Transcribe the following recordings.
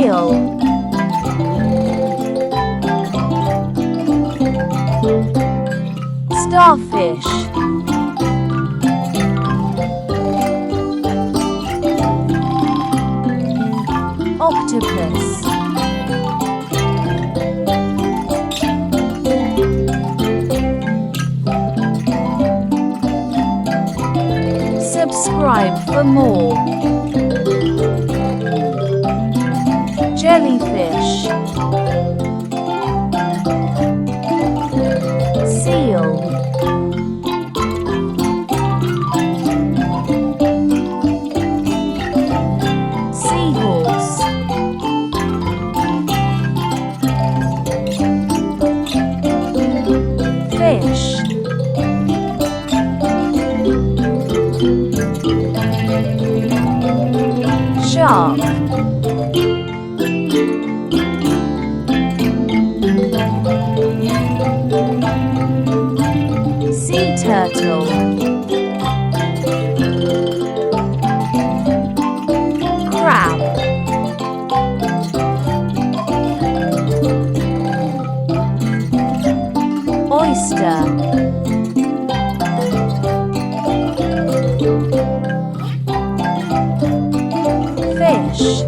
whale, starfish, octopus, subscribe for more. Jellyfish, seal, seahorse, fish, shark, sea turtle, crab, oyster, fish,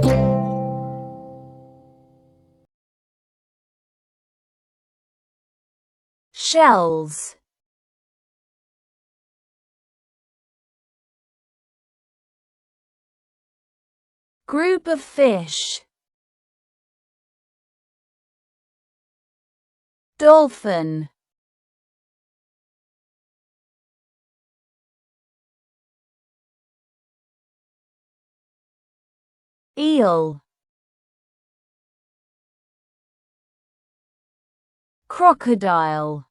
shells, group of fish, dolphin, eel, crocodile,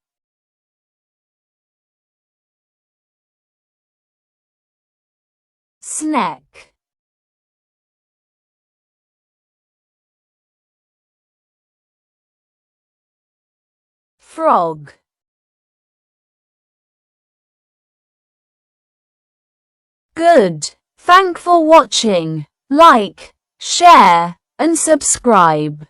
snake, frog, good. Thanks for watching. Like, share, and subscribe.